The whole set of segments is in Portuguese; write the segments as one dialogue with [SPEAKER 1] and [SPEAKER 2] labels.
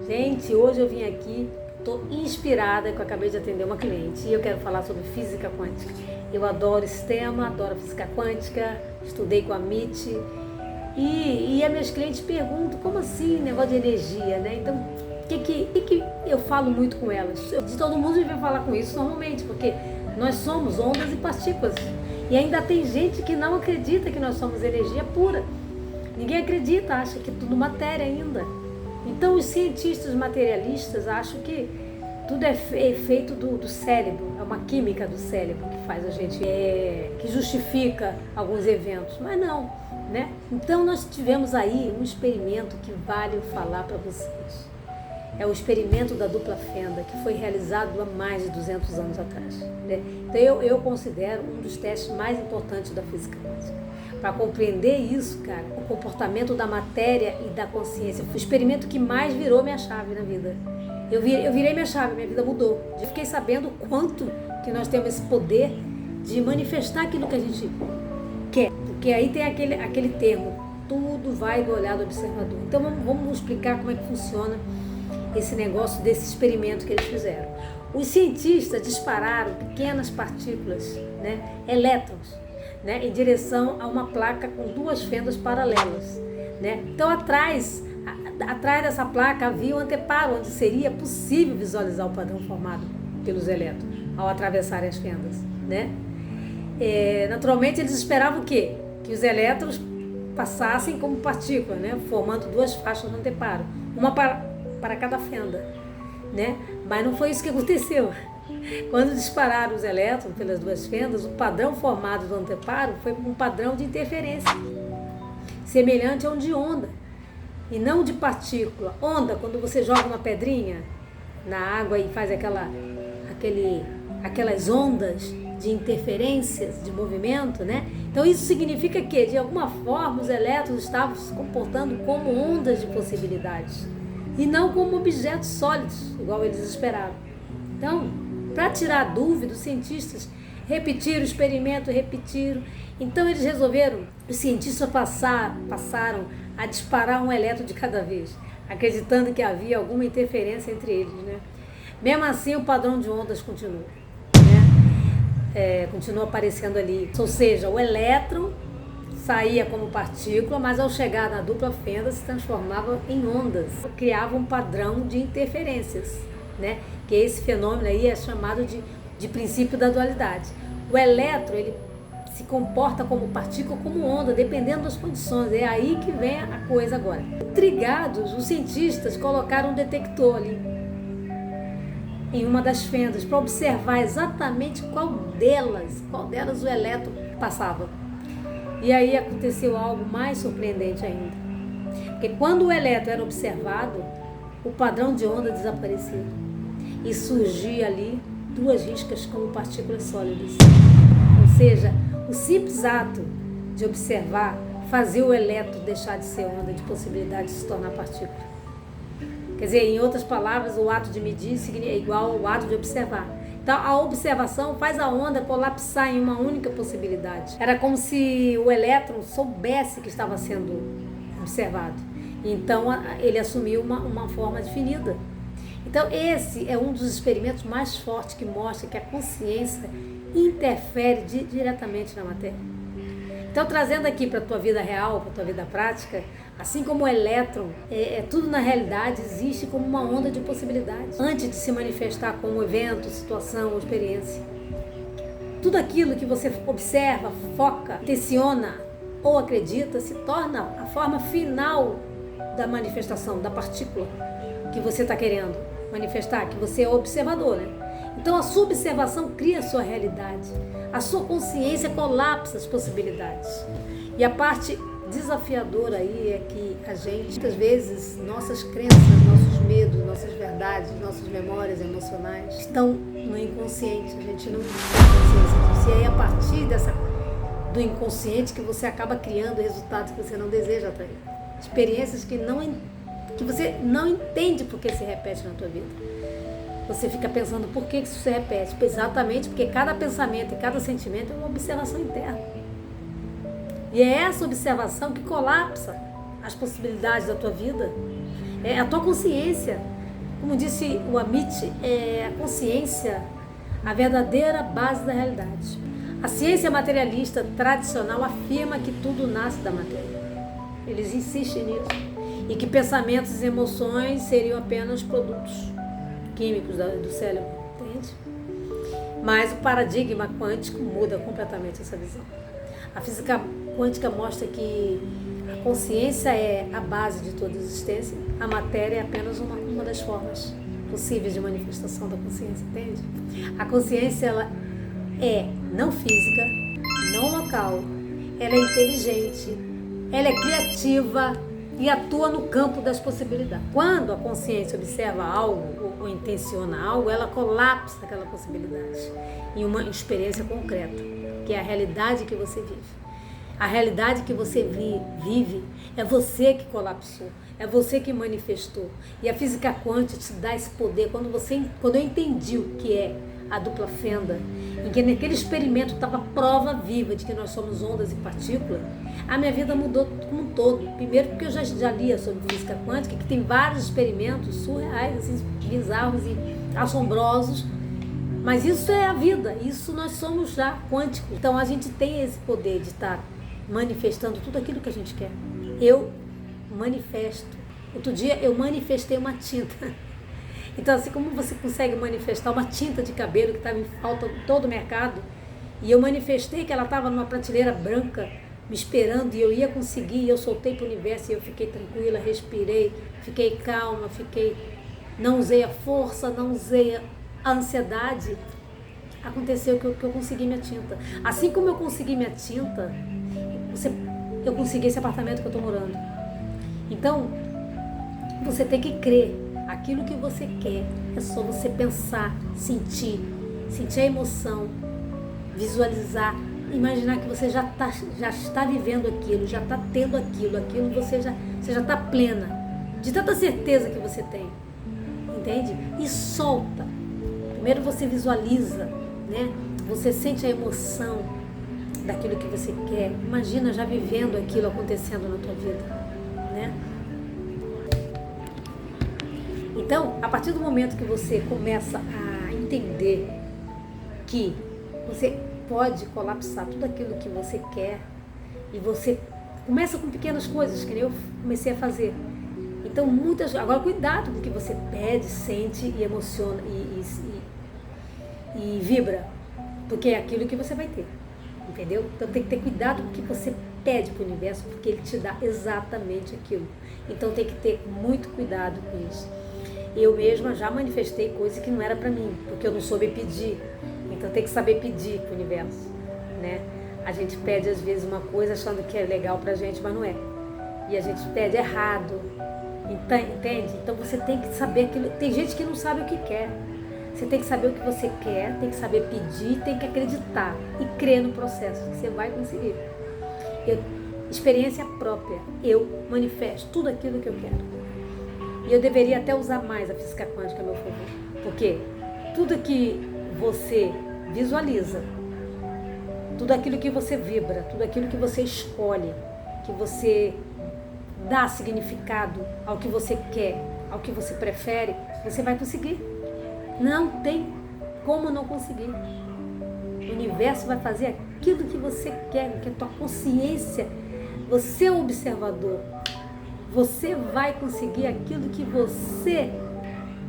[SPEAKER 1] Gente, hoje eu vim aqui, estou inspirada, que eu acabei de atender uma cliente e eu quero falar sobre física quântica. Eu adoro esse tema, adoro física quântica, estudei com a MIT e as minhas clientes perguntam, como assim negócio de energia, né? Então, o que eu falo muito com elas? De todo mundo devia falar com isso normalmente, porque nós somos ondas e partículas. E ainda tem gente que não acredita que nós somos energia pura. Ninguém acredita, acha que é tudo matéria ainda. Então os cientistas materialistas acham que tudo é feito do cérebro, é uma química do cérebro que faz a gente, que justifica alguns eventos, mas não, né? Então nós tivemos aí um experimento que vale eu falar para vocês. É o experimento da dupla fenda, que foi realizado há mais de 200 anos atrás, né? Então eu considero um dos testes mais importantes da física quântica. Para compreender isso, cara, o comportamento da matéria e da consciência, foi o experimento que mais virou minha chave na vida. Eu virei minha chave, minha vida mudou. Eu fiquei sabendo o quanto que nós temos esse poder de manifestar aquilo que a gente quer. Porque aí tem aquele termo, tudo vai do olhar do observador. Então vamos explicar como é que funciona esse negócio desse experimento que eles fizeram. Os cientistas dispararam pequenas partículas, né, elétrons, né, em direção a uma placa com duas fendas paralelas, né? Então atrás dessa placa havia um anteparo onde seria possível visualizar o padrão formado pelos elétrons ao atravessarem as fendas, né? Naturalmente eles esperavam o quê? Que os elétrons passassem como partícula, né, formando duas faixas no anteparo, uma para cada fenda, né? Mas não foi isso que aconteceu. Quando dispararam os elétrons pelas duas fendas, o padrão formado do anteparo foi um padrão de interferência, semelhante a um de onda, e não de partícula. Onda, quando você joga uma pedrinha na água e faz aquelas ondas de interferências, de movimento, né? Então isso significa que, de alguma forma, os elétrons estavam se comportando como ondas de possibilidades, e não como objetos sólidos, igual eles esperavam. Então, para tirar a dúvida, os cientistas repetiram o experimento, Então eles resolveram, os cientistas passaram a disparar um elétron de cada vez, acreditando que havia alguma interferência entre eles, né? Mesmo assim, o padrão de ondas continua, né? Continua aparecendo ali. Ou seja, o elétron saía como partícula, mas ao chegar na dupla fenda se transformava em ondas, criava um padrão de interferências, né? Que esse fenômeno aí é chamado de princípio da dualidade. O elétron, ele se comporta como partícula ou como onda, dependendo das condições. É aí que vem a coisa agora. Intrigados, os cientistas colocaram um detector ali em uma das fendas para observar exatamente qual delas o elétron passava. E aí aconteceu algo mais surpreendente ainda. Porque quando o elétron era observado, o padrão de onda desaparecia. E surgia ali duas riscas como partículas sólidas. Ou seja, o simples ato de observar fazia o elétron deixar de ser onda, de possibilidade de se tornar partícula. Quer dizer, em outras palavras, o ato de medir é igual ao ato de observar. Então, a observação faz a onda colapsar em uma única possibilidade. Era como se o elétron soubesse que estava sendo observado. Então, ele assumiu uma forma definida. Então, esse é um dos experimentos mais fortes que mostra que a consciência interfere diretamente na matéria. Então, trazendo aqui para a tua vida real, para a tua vida prática, assim como o elétron, tudo na realidade existe como uma onda de possibilidades, antes de se manifestar como evento, situação ou experiência. Tudo aquilo que você observa, foca, tensiona ou acredita se torna a forma final da manifestação, da partícula que você está querendo manifestar, que você é o observador, né? Então a sua observação cria a sua realidade, a sua consciência colapsa as possibilidades. E a parte desafiadora aí é que a gente, muitas vezes, nossas crenças, nossos medos, nossas verdades, nossas memórias emocionais estão no inconsciente, a gente não tem consciência disso. E aí a partir do inconsciente que você acaba criando resultados que você não deseja atrair. Experiências que você não entende por que se repete na tua vida. Você fica pensando por que isso se repete. Exatamente porque cada pensamento e cada sentimento é uma observação interna. E é essa observação que colapsa as possibilidades da tua vida. É a tua consciência. Como disse o Amit, a consciência, a verdadeira base da realidade. A ciência materialista tradicional afirma que tudo nasce da matéria. Eles insistem nisso. E que pensamentos e emoções seriam apenas produtos químicos do cérebro, entende? Mas o paradigma quântico muda completamente essa visão. A física quântica mostra que a consciência é a base de toda existência, a matéria é apenas uma das formas possíveis de manifestação da consciência, entende? A consciência, ela é não física, não local, ela é inteligente, ela é criativa e atua no campo das possibilidades. Quando a consciência observa algo ou intenciona algo, ela colapsa aquela possibilidade em uma experiência concreta, que é a realidade que você vive. A realidade que você vive é você que colapsou, é você que manifestou. E a física quântica te dá esse poder. Quando eu entendi o que é a dupla fenda, em que naquele experimento estava prova viva de que nós somos ondas e partículas, a minha vida mudou como um todo. Primeiro porque eu já lia sobre física quântica, que tem vários experimentos surreais, assim, bizarros e assombrosos, mas isso é a vida, isso nós somos já quânticos. Então a gente tem esse poder de estar manifestando tudo aquilo que a gente quer. Eu manifesto. Outro dia eu manifestei uma tinta. Então, assim como você consegue manifestar uma tinta de cabelo que estava em falta em todo o mercado, e eu manifestei que ela estava numa prateleira branca me esperando e eu ia conseguir, e eu soltei para o universo e eu fiquei tranquila, respirei, fiquei calma, não usei a força, não usei a ansiedade. Aconteceu que eu consegui minha tinta. Assim como eu consegui minha tinta, eu consegui esse apartamento que eu estou morando. Então, você tem que crer. Aquilo que você quer é só você pensar, sentir a emoção, visualizar, imaginar que você já está vivendo aquilo, já está tendo aquilo você já está plena, de tanta certeza que você tem, entende? E solta. Primeiro você visualiza, né? Você sente a emoção daquilo que você quer, imagina já vivendo aquilo acontecendo na tua vida, né? Então, a partir do momento que você começa a entender que você pode colapsar tudo aquilo que você quer, e você começa com pequenas coisas, que nem eu comecei a fazer. Então, agora cuidado com o que você pede, sente e emociona e vibra, porque é aquilo que você vai ter, entendeu? Então tem que ter cuidado com o que você pede para o universo, porque ele te dá exatamente aquilo. Então tem que ter muito cuidado com isso. Eu mesma já manifestei coisas que não era para mim, porque eu não soube pedir. Então tem que saber pedir para o universo, né? A gente pede às vezes uma coisa achando que é legal pra gente, mas não é. E a gente pede errado, entende? Então você tem que saber aquilo. Tem gente que não sabe o que quer. Você tem que saber o que você quer, tem que saber pedir, tem que acreditar e crer no processo, que você vai conseguir. Experiência própria, eu manifesto tudo aquilo que eu quero. E eu deveria até usar mais a física quântica a meu favor, porque tudo que você visualiza, tudo aquilo que você vibra, tudo aquilo que você escolhe, que você dá significado ao que você quer, ao que você prefere, você vai conseguir. Não tem como não conseguir. O universo vai fazer aquilo que você quer, que a tua consciência, você é o observador. Você vai conseguir aquilo que você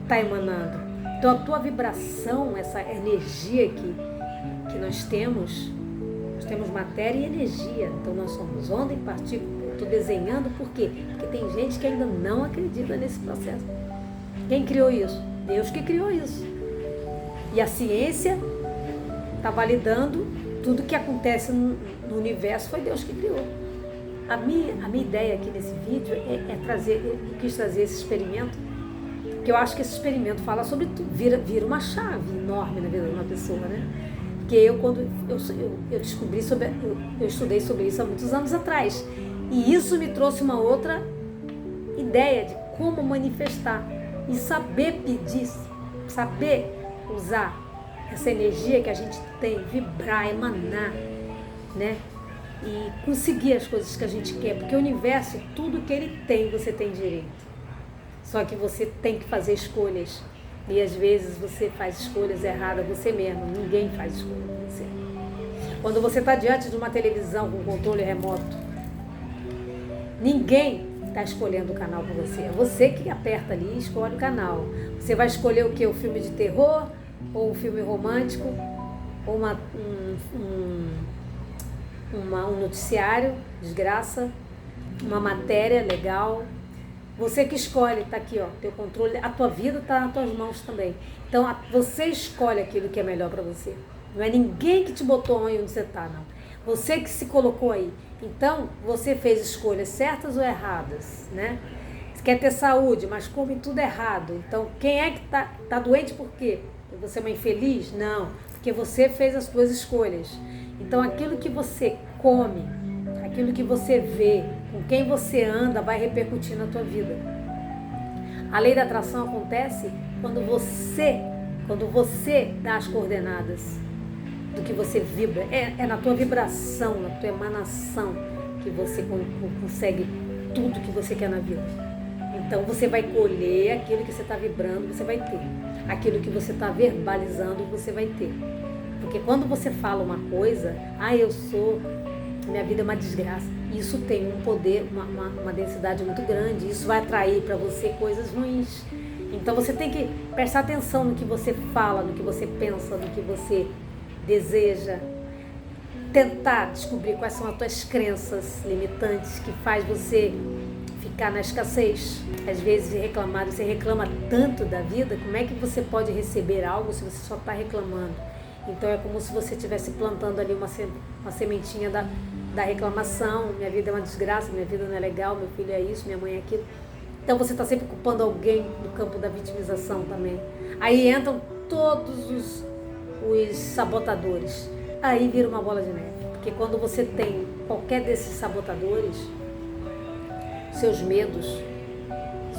[SPEAKER 1] está emanando. Então a tua vibração, essa energia que nós temos matéria e energia. Então nós somos onda e partícula. Eu estou desenhando por quê? Porque tem gente que ainda não acredita nesse processo. Quem criou isso? Deus que criou isso. E a ciência está validando tudo que acontece no universo, foi Deus que criou. A minha ideia aqui nesse vídeo eu quis trazer esse experimento, porque eu acho que esse experimento fala sobre tudo, vira uma chave enorme na vida de uma pessoa, né? Porque quando eu descobri eu estudei sobre isso há muitos anos atrás, e isso me trouxe uma outra ideia de como manifestar e saber pedir, saber usar essa energia que a gente tem, vibrar, emanar, né? E conseguir as coisas que a gente quer, porque o universo, tudo que ele tem, você tem direito. Só que você tem que fazer escolhas. E às vezes você faz escolhas erradas você mesmo. Ninguém faz escolha por você. Quando você está diante de uma televisão com controle remoto, ninguém está escolhendo o canal por você. É você que aperta ali e escolhe o canal. Você vai escolher o quê? O filme de terror? Ou um filme romântico? Ou um noticiário, desgraça? Uma matéria legal? Você que escolhe, tá aqui, ó, teu controle, a tua vida tá nas tuas mãos também. Então, você escolhe aquilo que é melhor para você. Não é ninguém que te botou onde você tá, não. Você que se colocou aí. Então, você fez escolhas certas ou erradas, né? Você quer ter saúde, mas come tudo errado. Então, quem é que tá doente por quê? Você é uma infeliz? Não, porque você fez as suas escolhas. Então, aquilo que você come, aquilo que você vê, com quem você anda, vai repercutir na tua vida. A lei da atração acontece quando você dá as coordenadas do que você vibra. É na tua vibração, na tua emanação que você consegue tudo que você quer na vida. Então você vai colher aquilo que você está vibrando, você vai ter. Aquilo que você está verbalizando, você vai ter. Porque quando você fala uma coisa, minha vida é uma desgraça. Isso tem um poder, uma densidade muito grande. Isso vai atrair para você coisas ruins. Então você tem que prestar atenção no que você fala, no que você pensa, no que você deseja. Tentar descobrir quais são as tuas crenças limitantes que faz você ficar na escassez. Às vezes você reclama tanto da vida, como é que você pode receber algo se você só está reclamando? Então é como se você estivesse plantando ali uma sementinha da reclamação. Minha vida é uma desgraça, minha vida não é legal, meu filho é isso, minha mãe é aquilo. Então você está sempre culpando alguém no campo da vitimização também. Aí entram todos os sabotadores. Aí vira uma bola de neve. Porque quando você tem qualquer desses sabotadores, seus medos,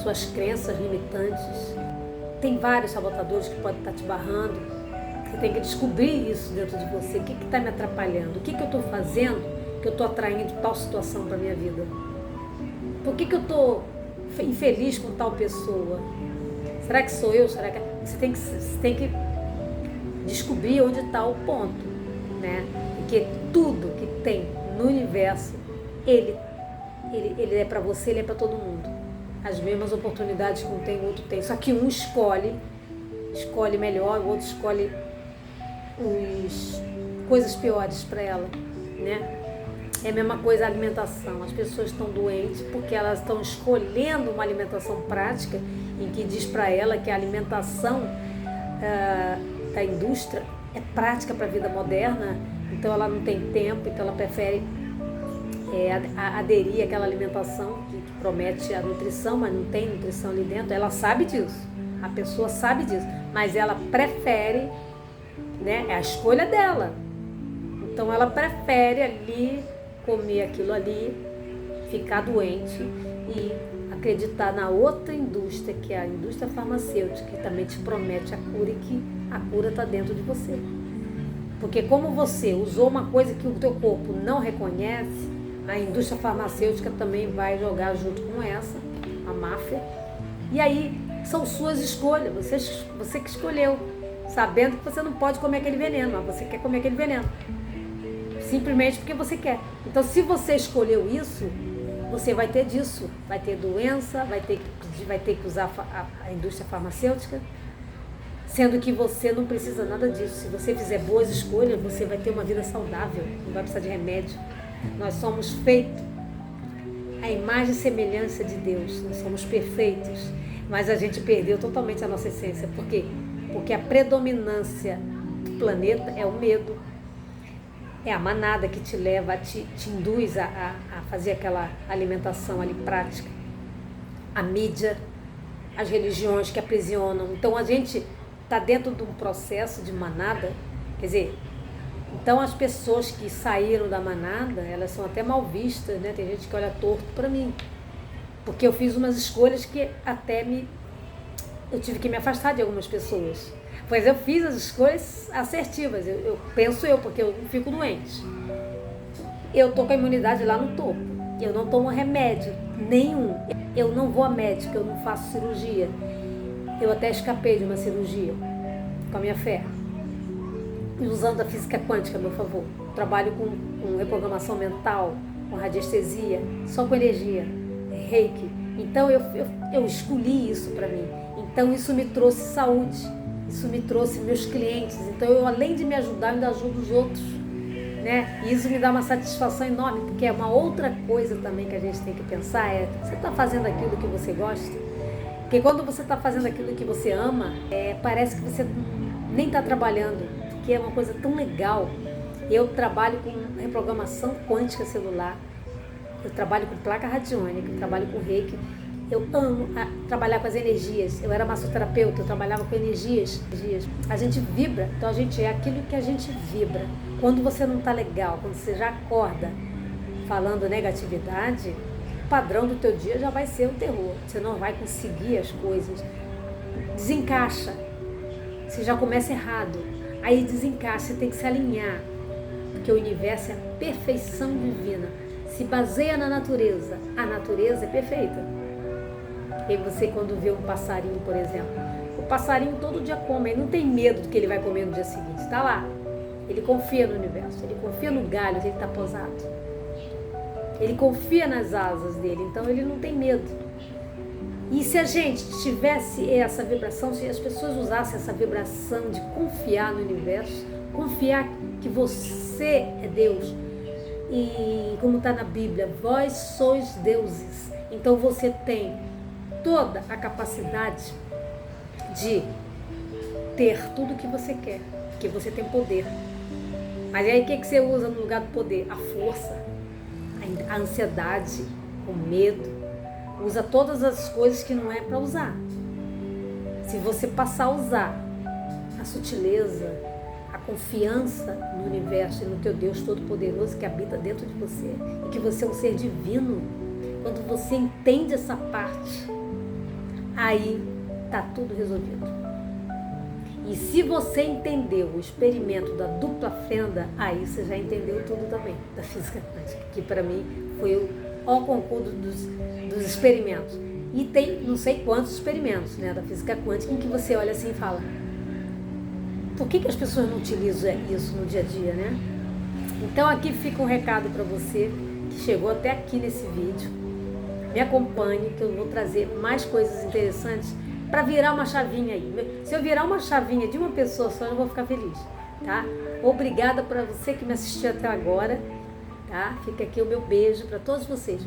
[SPEAKER 1] suas crenças limitantes, tem vários sabotadores que podem estar te barrando. Você tem que descobrir isso dentro de você. O que está me atrapalhando? O que eu estou fazendo que eu estou atraindo tal situação para a minha vida? Por que eu estou infeliz com tal pessoa? Será que sou eu? Será que... Você tem que descobrir onde está o ponto, né? Porque tudo que tem no universo, ele é para você, ele é para todo mundo. As mesmas oportunidades que um tem, o outro tem. Só que um escolhe melhor, o outro escolhe coisas piores para ela, né? É a mesma coisa a alimentação. As pessoas estão doentes porque elas estão escolhendo uma alimentação prática em que diz para ela que a alimentação da indústria é prática para a vida moderna, então ela não tem tempo, então ela prefere aderir àquela alimentação que promete a nutrição, mas não tem nutrição ali dentro. Ela sabe disso, a pessoa sabe disso, mas ela prefere, né? É a escolha dela. Então ela prefere ali comer aquilo ali, ficar doente e acreditar na outra indústria, que é a indústria farmacêutica, que também te promete a cura e que a cura está dentro de você. Porque como você usou uma coisa que o teu corpo não reconhece, a indústria farmacêutica também vai jogar junto com essa, a máfia. E aí são suas escolhas, você que escolheu, sabendo que você não pode comer aquele veneno, mas você quer comer aquele veneno. Simplesmente porque você quer. Então, se você escolheu isso, você vai ter disso. Vai ter doença, vai ter que usar a indústria farmacêutica, sendo que você não precisa nada disso. Se você fizer boas escolhas, você vai ter uma vida saudável, não vai precisar de remédio. Nós somos feitos à imagem e semelhança de Deus. Nós somos perfeitos, mas a gente perdeu totalmente a nossa essência. Por quê? Porque a predominância do planeta é o medo. É a manada que te leva, te induz a fazer aquela alimentação ali prática. A mídia, as religiões que aprisionam. Então a gente está dentro de um processo de manada. Quer dizer, então as pessoas que saíram da manada, elas são até mal vistas, né? Tem gente que olha torto para mim. Porque eu fiz umas escolhas que eu tive que me afastar de algumas pessoas. Pois eu fiz as escolhas assertivas, eu penso porque eu fico doente. Eu tô com a imunidade lá no topo, eu não tomo remédio nenhum. Eu não vou a médica, eu não faço cirurgia. Eu até escapei de uma cirurgia com a minha fé. E usando a física quântica a meu favor. Trabalho com reprogramação mental, com radiestesia, só com energia, reiki. Então eu escolhi isso para mim. Então isso me trouxe saúde, isso me trouxe meus clientes. Então eu, além de me ajudar, eu ainda ajudo os outros, né? E isso me dá uma satisfação enorme, porque é uma outra coisa também que a gente tem que pensar, você está fazendo aquilo que você gosta? Porque quando você está fazendo aquilo que você ama, parece que você nem está trabalhando, porque é uma coisa tão legal. Eu trabalho com reprogramação quântica celular, eu trabalho com placa radiônica, eu trabalho com reiki. Eu amo trabalhar com as energias. Eu era massoterapeuta, eu trabalhava com energias. A gente vibra, então a gente é aquilo que a gente vibra. Quando você não está legal, quando você já acorda falando negatividade, o padrão do teu dia já vai ser o terror. Você não vai conseguir as coisas. Desencaixa. Você já começa errado. Aí desencaixa, você tem que se alinhar. Porque o universo é a perfeição divina. Se baseia na natureza. A natureza é perfeita. E você, quando vê um passarinho, por exemplo, o passarinho todo dia come, ele não tem medo do que ele vai comer no dia seguinte, está lá. Ele confia no universo, ele confia no galho onde ele está posado. Ele confia nas asas dele, então ele não tem medo. E se a gente tivesse essa vibração, se as pessoas usassem essa vibração de confiar no universo, confiar que você é Deus, e como está na Bíblia, vós sois deuses, então você tem toda a capacidade de ter tudo o que você quer, porque você tem poder. Mas aí o que você usa no lugar do poder? A força, a ansiedade, o medo. Usa todas as coisas que não é para usar. Se você passar a usar a sutileza, a confiança no universo e no teu Deus Todo-Poderoso que habita dentro de você, e que você é um ser divino, quando você entende essa parte, aí está tudo resolvido. E se você entendeu o experimento da dupla fenda, aí você já entendeu tudo também, da física quântica, que para mim foi o concurso dos experimentos. E tem não sei quantos experimentos, né, da física quântica, em que você olha assim e fala, por que as pessoas não utilizam isso no dia a dia, né? Então aqui fica um recado para você que chegou até aqui nesse vídeo. Me acompanhe, que eu vou trazer mais coisas interessantes para virar uma chavinha aí. Se eu virar uma chavinha de uma pessoa só, eu vou ficar feliz, tá? Obrigada para você que me assistiu até agora, tá? Fica aqui o meu beijo para todos vocês.